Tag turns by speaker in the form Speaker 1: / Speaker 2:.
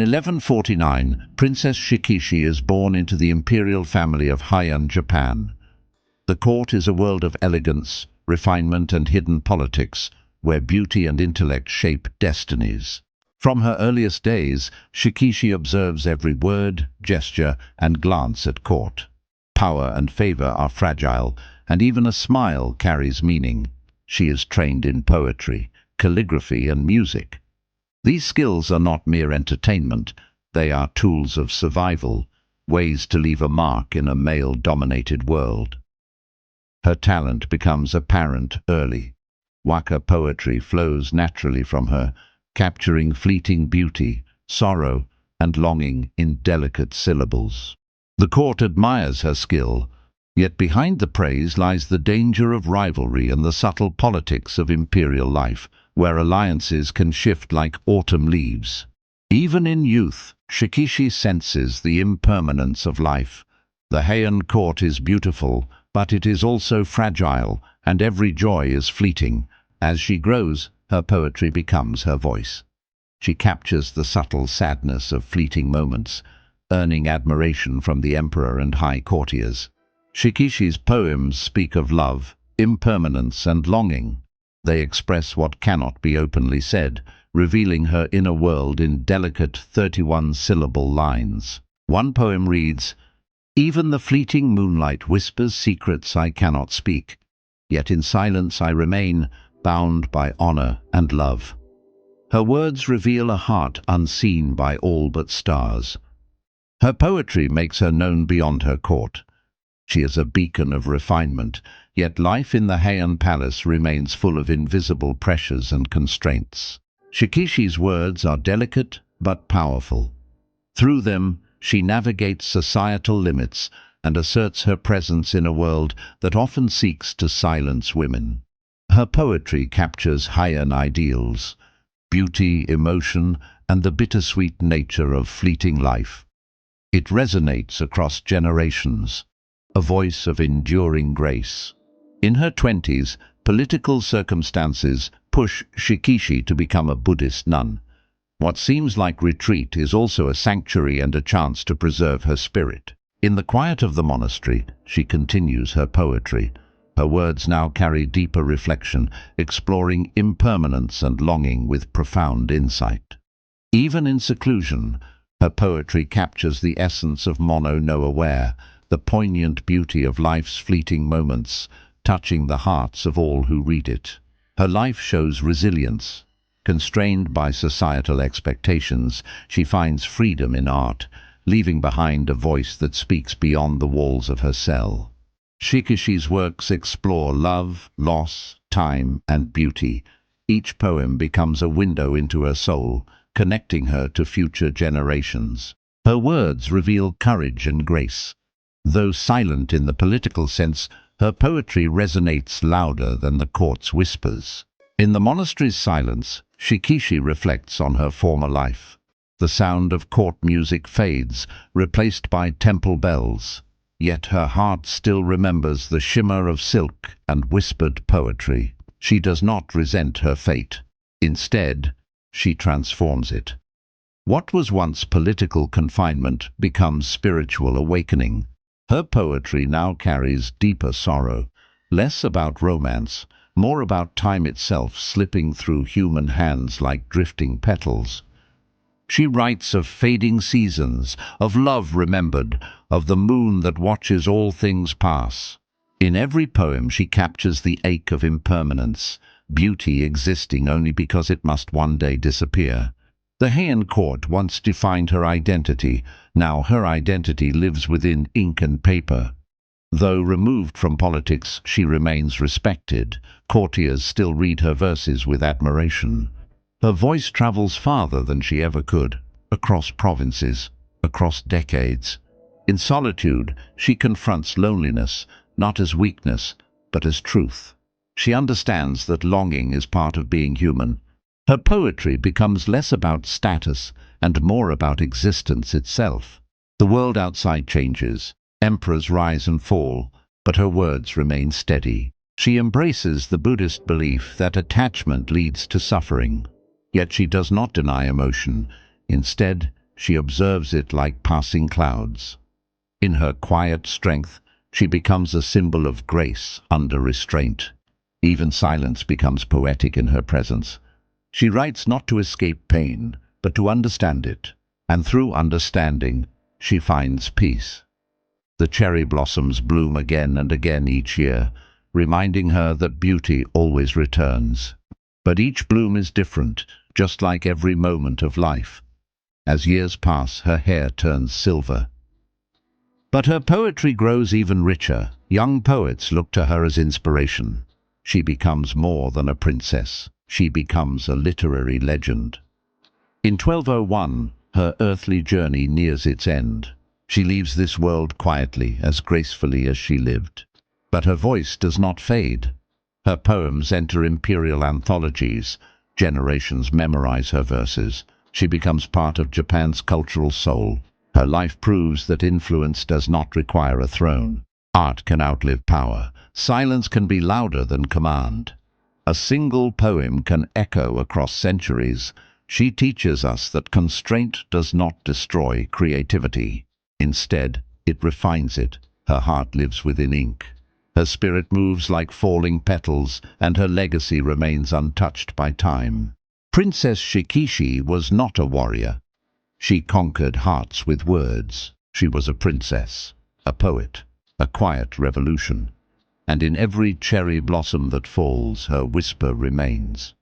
Speaker 1: In 1149, Princess Shikishi is born into the imperial family of Heian, Japan. The court is a world of elegance, refinement and hidden politics, where beauty and intellect shape destinies. From her earliest days, Shikishi observes every word, gesture and glance at court. Power and favor are fragile, and even a smile carries meaning. She is trained in poetry, calligraphy and music. These skills are not mere entertainment, they are tools of survival, ways to leave a mark in a male-dominated world. Her talent becomes apparent early. Waka poetry flows naturally from her, capturing fleeting beauty, sorrow, and longing in delicate syllables. The court admires her skill, yet behind the praise lies the danger of rivalry and the subtle politics of imperial life, where alliances can shift like autumn leaves. Even in youth, Shikishi senses the impermanence of life. The Heian court is beautiful, but it is also fragile, and every joy is fleeting. As she grows, her poetry becomes her voice. She captures the subtle sadness of fleeting moments, earning admiration from the emperor and high courtiers. Shikishi's poems speak of love, impermanence and longing. They express what cannot be openly said, revealing her inner world in delicate 31-syllable lines. One poem reads, "Even the fleeting moonlight whispers secrets I cannot speak, yet in silence I remain, bound by honor and love." Her words reveal a heart unseen by all but stars. Her poetry makes her known beyond her court. She is a beacon of refinement, yet life in the Heian palace remains full of invisible pressures and constraints. Shikishi's words are delicate but powerful. Through them, she navigates societal limits and asserts her presence in a world that often seeks to silence women. Her poetry captures Heian ideals, beauty, emotion, and the bittersweet nature of fleeting life. It resonates across generations, a voice of enduring grace. In her 20s, political circumstances push Shikishi to become a Buddhist nun. What seems like retreat is also a sanctuary and a chance to preserve her spirit. In the quiet of the monastery, she continues her poetry. Her words now carry deeper reflection, exploring impermanence and longing with profound insight. Even in seclusion, her poetry captures the essence of mono no aware, the poignant beauty of life's fleeting moments, touching the hearts of all who read it. Her life shows resilience. Constrained by societal expectations, she finds freedom in art, leaving behind a voice that speaks beyond the walls of her cell. Shikishi's works explore love, loss, time, and beauty. Each poem becomes a window into her soul, connecting her to future generations. Her words reveal courage and grace. Though silent in the political sense, her poetry resonates louder than the court's whispers. In the monastery's silence, Shikishi reflects on her former life. The sound of court music fades, replaced by temple bells. Yet her heart still remembers the shimmer of silk and whispered poetry. She does not resent her fate. Instead, she transforms it. What was once political confinement becomes spiritual awakening. Her poetry now carries deeper sorrow, less about romance, more about time itself slipping through human hands like drifting petals. She writes of fading seasons, of love remembered, of the moon that watches all things pass. In every poem she captures the ache of impermanence, beauty existing only because it must one day disappear. The Heian court once defined her identity. Now her identity lives within ink and paper. Though removed from politics, she remains respected. Courtiers still read her verses with admiration. Her voice travels farther than she ever could, across provinces, across decades. In solitude, she confronts loneliness, not as weakness, but as truth. She understands that longing is part of being human. Her poetry becomes less about status and more about existence itself. The world outside changes, emperors rise and fall, but her words remain steady. She embraces the Buddhist belief that attachment leads to suffering. Yet she does not deny emotion. Instead, she observes it like passing clouds. In her quiet strength, she becomes a symbol of grace under restraint. Even silence becomes poetic in her presence. She writes not to escape pain, but to understand it, and through understanding, she finds peace. The cherry blossoms bloom again and again each year, reminding her that beauty always returns. But each bloom is different, just like every moment of life. As years pass, her hair turns silver. But her poetry grows even richer. Young poets look to her as inspiration. She becomes more than a princess. She becomes a literary legend. In 1201, her earthly journey nears its end. She leaves this world quietly, as gracefully as she lived. But her voice does not fade. Her poems enter imperial anthologies. Generations memorize her verses. She becomes part of Japan's cultural soul. Her life proves that influence does not require a throne. Art can outlive power. Silence can be louder than command. A single poem can echo across centuries. She teaches us that constraint does not destroy creativity. Instead, it refines it. Her heart lives within ink. Her spirit moves like falling petals, and her legacy remains untouched by time. Princess Shikishi was not a warrior. She conquered hearts with words. She was a princess, a poet, a quiet revolution. And in every cherry blossom that falls, her whisper remains.